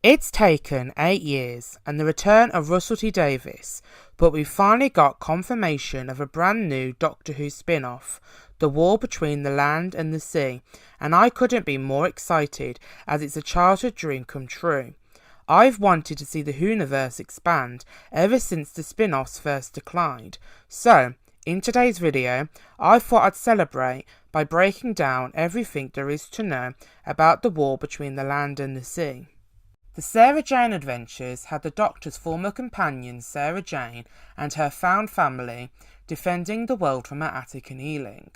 It's taken 8 years and the return of Russell T Davies, but we've finally got confirmation of a brand new Doctor Who spin-off, The War Between the Land and the Sea, and I couldn't be more excited as it's a childhood dream come true. I've wanted to see the Whoniverse expand ever since the spin-offs first declined, so in today's video I thought I'd celebrate by breaking down everything there is to know about the war between the land and the sea. The Sarah Jane adventures had the Doctor's former companion Sarah Jane and her found family defending the world from her attic and Ealing.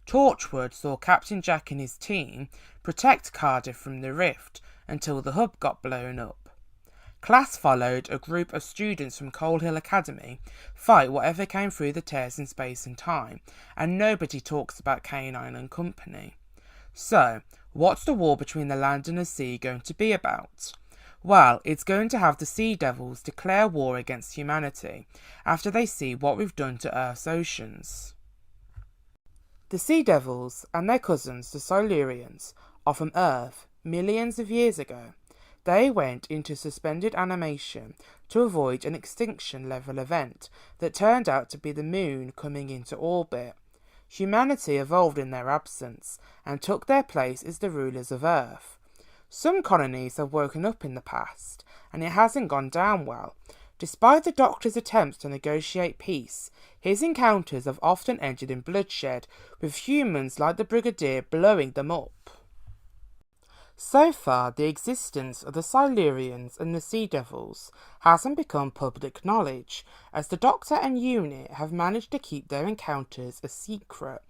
Torchwood saw Captain Jack and his team protect Cardiff from the rift until the hub got blown up. Class followed a group of students from Coal Hill Academy fight whatever came through the tears in space and time, and nobody talks about K9 and company. So, what's the war between the land and the sea going to be about? Well, it's going to have the Sea Devils declare war against humanity after they see what we've done to Earth's oceans. The Sea Devils and their cousins, the Silurians, are from Earth millions of years ago. They went into suspended animation to avoid an extinction-level event that turned out to be the Moon coming into orbit. Humanity evolved in their absence and took their place as the rulers of Earth. Some colonies have woken up in the past, and it hasn't gone down well. Despite the Doctor's attempts to negotiate peace, his encounters have often ended in bloodshed, with humans like the Brigadier blowing them up. So far, the existence of the Silurians and the Sea Devils hasn't become public knowledge, as the Doctor and UNIT have managed to keep their encounters a secret.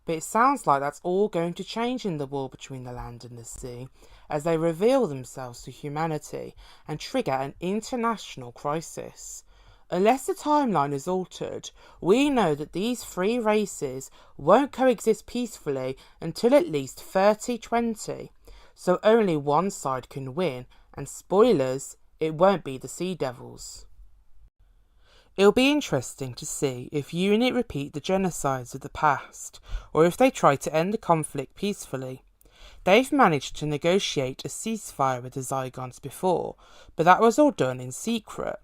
But it sounds like that's all going to change in the war between the land and the sea, as they reveal themselves to humanity and trigger an international crisis. Unless the timeline is altered, we know that these three races won't coexist peacefully until at least 3020, so only one side can win, and spoilers, it won't be the Sea Devils. It'll be interesting to see if UNIT repeat the genocides of the past, or if they try to end the conflict peacefully. They've managed to negotiate a ceasefire with the Zygons before, but that was all done in secret.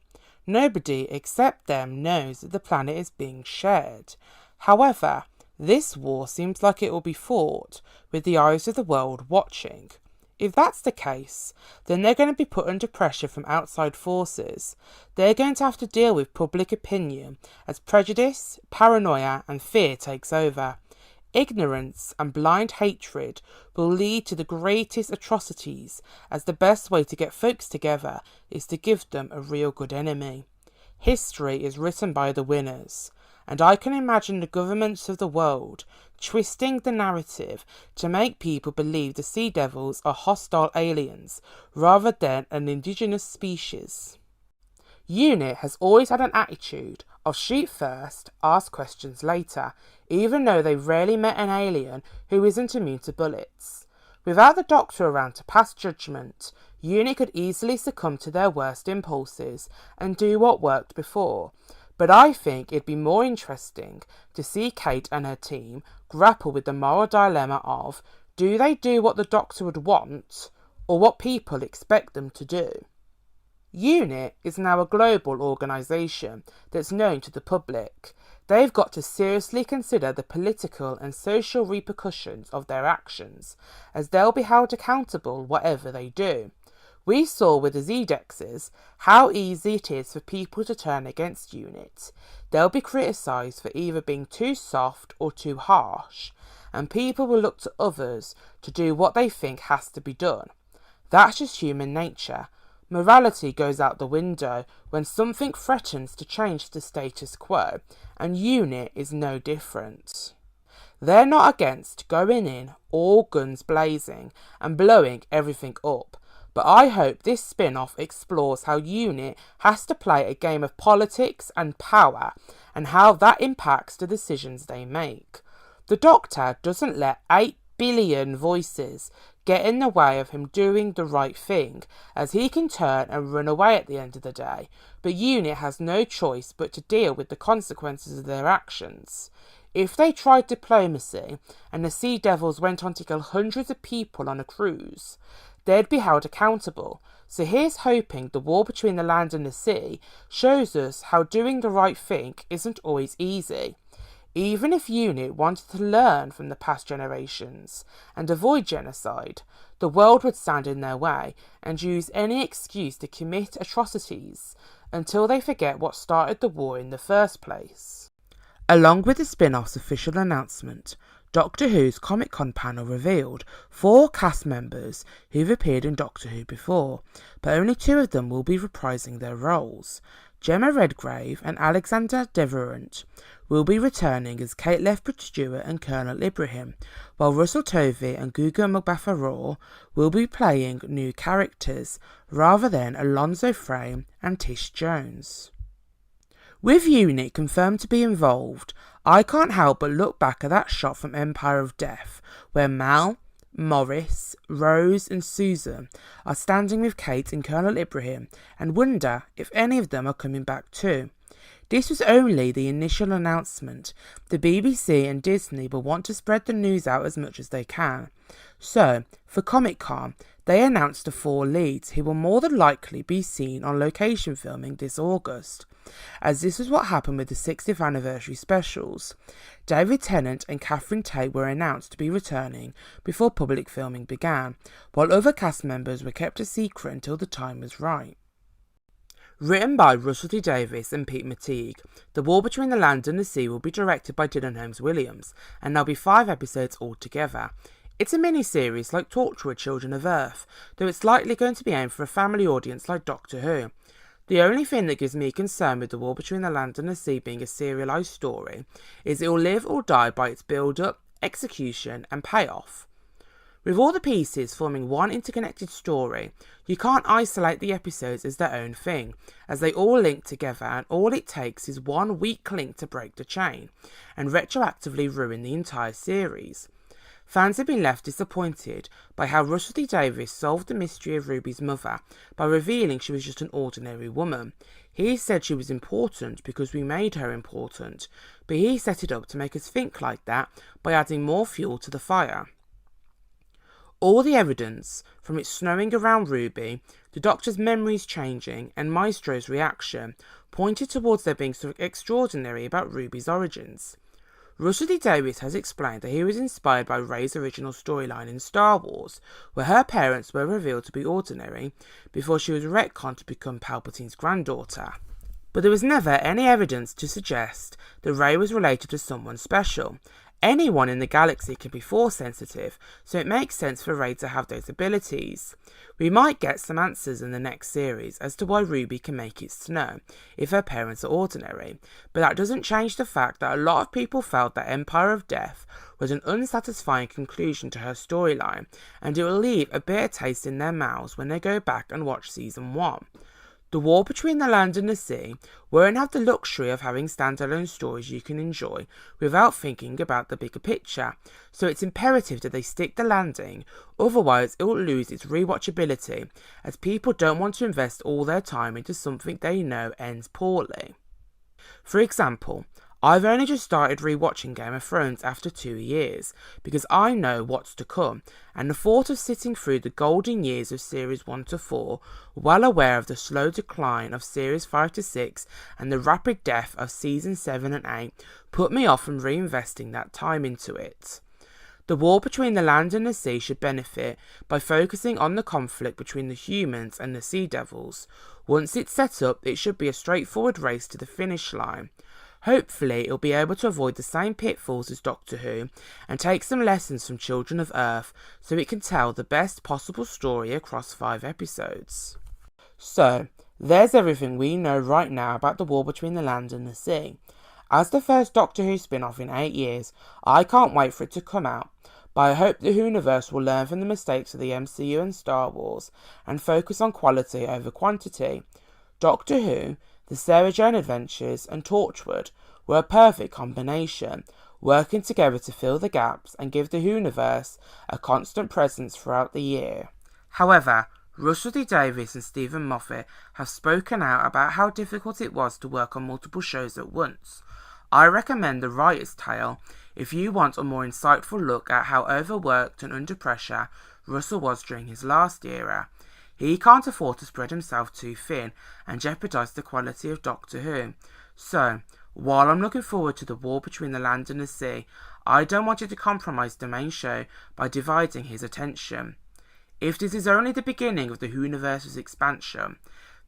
Nobody except them knows that the planet is being shared. However, this war seems like it will be fought with the eyes of the world watching. If that's the case, then they're going to be put under pressure from outside forces. They're going to have to deal with public opinion as prejudice, paranoia and fear takes over. Ignorance and blind hatred will lead to the greatest atrocities, as the best way to get folks together is to give them a real good enemy. History is written by the winners, and I can imagine the governments of the world twisting the narrative to make people believe the Sea Devils are hostile aliens rather than an indigenous species. UNIT has always had an attitude of shoot first, ask questions later, even though they rarely met an alien who isn't immune to bullets. Without the Doctor around to pass judgment, UNIT could easily succumb to their worst impulses and do what worked before. But I think it'd be more interesting to see Kate and her team grapple with the moral dilemma of, do they do what the Doctor would want, or what people expect them to do? UNIT is now a global organisation that's known to the public. They've got to seriously consider the political and social repercussions of their actions, as they'll be held accountable whatever they do. We saw with the Zedexes how easy it is for people to turn against UNIT. They'll be criticised for either being too soft or too harsh, and people will look to others to do what they think has to be done. That's just human nature. Morality goes out the window when something threatens to change the status quo, and UNIT is no different. They're not against going in all guns blazing and blowing everything up. But I hope this spin-off explores how UNIT has to play a game of politics and power, and how that impacts the decisions they make. The Doctor doesn't let 8 billion voices get in the way of him doing the right thing, as he can turn and run away at the end of the day, but UNIT has no choice but to deal with the consequences of their actions. If they tried diplomacy and the Sea Devils went on to kill hundreds of people on a cruise, they'd be held accountable. So here's hoping the war between the land and the sea shows us how doing the right thing isn't always easy. Even if UNIT wanted to learn from the past generations and avoid genocide, the world would stand in their way and use any excuse to commit atrocities until they forget what started the war in the first place. Along with the spin-off's official announcement, Doctor Who's Comic-Con panel revealed 4 cast members who've appeared in Doctor Who before, but only 2 of them will be reprising their roles. Gemma Redgrave and Alexander Deverant will be returning as Kate Lethbridge-Stewart and Colonel Ibrahim, while Russell Tovey and Gugu Mbatha-Raw will be playing new characters rather than Alonzo Frame and Tish Jones. With UNIT confirmed to be involved, I can't help but look back at that shot from Empire of Death, where Mal, Morris, Rose and Susan are standing with Kate and Colonel Ibrahim and wonder if any of them are coming back too. This was only the initial announcement. The BBC and Disney will want to spread the news out as much as they can. So, for Comic-Con, they announced the 4 leads who will more than likely be seen on location filming this August, as this is what happened with the 60th anniversary specials. David Tennant and Catherine Tate were announced to be returning before public filming began, while other cast members were kept a secret until the time was right. Written by Russell T Davies and Pete Matigue, The War Between the Land and the Sea will be directed by Dylan Holmes Williams, and there'll be 5 episodes altogether. It's a mini-series like Torchwood Children of Earth, though it's likely going to be aimed for a family audience like Doctor Who. The only thing that gives me concern with The War Between the Land and the Sea being a serialised story is it will live or die by its build-up, execution and payoff. With all the pieces forming one interconnected story, you can't isolate the episodes as their own thing, as they all link together and all it takes is one weak link to break the chain, and retroactively ruin the entire series. Fans have been left disappointed by how Russell T Davies solved the mystery of Ruby's mother by revealing she was just an ordinary woman. He said she was important because we made her important, but he set it up to make us think like that by adding more fuel to the fire. All the evidence, from it snowing around Ruby, the Doctor's memories changing, and Maestro's reaction, pointed towards there being something extraordinary about Ruby's origins. Russell T Davies has explained that he was inspired by Rey's original storyline in Star Wars, where her parents were revealed to be ordinary before she was retconned to become Palpatine's granddaughter. But there was never any evidence to suggest that Rey was related to someone special. Anyone in the galaxy can be force sensitive, so it makes sense for Rey to have those abilities. We might get some answers in the next series as to why Ruby can make it snow if her parents are ordinary, but that doesn't change the fact that a lot of people felt that Empire of Death was an unsatisfying conclusion to her storyline, and it will leave a bitter taste in their mouths when they go back and watch season 1. The War Between the Land and the Sea won't have the luxury of having standalone stories you can enjoy without thinking about the bigger picture, so it's imperative that they stick the landing, otherwise it will lose its rewatchability, as people don't want to invest all their time into something they know ends poorly. For example, I've only just started rewatching Game of Thrones after 2 years, because I know what's to come, and the thought of sitting through the golden years of Series 1 to 4, well aware of the slow decline of Series 5 to 6 and the rapid death of Seasons 7 and 8, put me off from reinvesting that time into it. The War Between the Land and the Sea should benefit by focusing on the conflict between the humans and the Sea Devils. Once it's set up, it should be a straightforward race to the finish line. Hopefully, it'll be able to avoid the same pitfalls as Doctor Who and take some lessons from Children of Earth so it can tell the best possible story across 5 episodes. So, there's everything we know right now about the War Between the Land and the Sea. As the first Doctor Who spin-off in 8 years, I can't wait for it to come out, but I hope the Whoniverse will learn from the mistakes of the MCU and Star Wars and focus on quality over quantity. Doctor Who, The Sarah Jane Adventures and Torchwood were a perfect combination, working together to fill the gaps and give the Whoniverse a constant presence throughout the year. However, Russell T Davies and Stephen Moffat have spoken out about how difficult it was to work on multiple shows at once. I recommend The Writer's Tale if you want a more insightful look at how overworked and under pressure Russell was during his last era. He can't afford to spread himself too thin and jeopardise the quality of Doctor Who. So, while I'm looking forward to the war between the land and the sea, I don't want you to compromise the main show by dividing his attention. If this is only the beginning of the Whoniverse's expansion,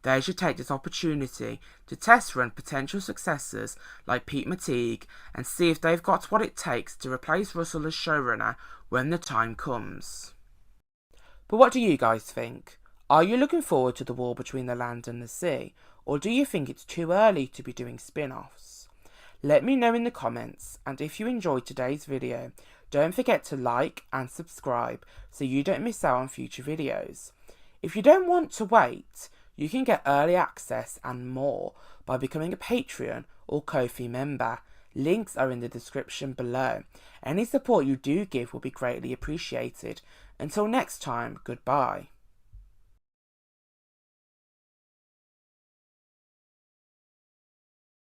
they should take this opportunity to test run potential successors like Pete Mateague and see if they've got what it takes to replace Russell as showrunner when the time comes. But what do you guys think? Are you looking forward to the war between the land and the sea, or do you think it's too early to be doing spin-offs? Let me know in the comments, and if you enjoyed today's video, don't forget to like and subscribe so you don't miss out on future videos. If you don't want to wait, you can get early access and more by becoming a Patreon or Ko-fi member. Links are in the description below. Any support you do give will be greatly appreciated. Until next time, goodbye.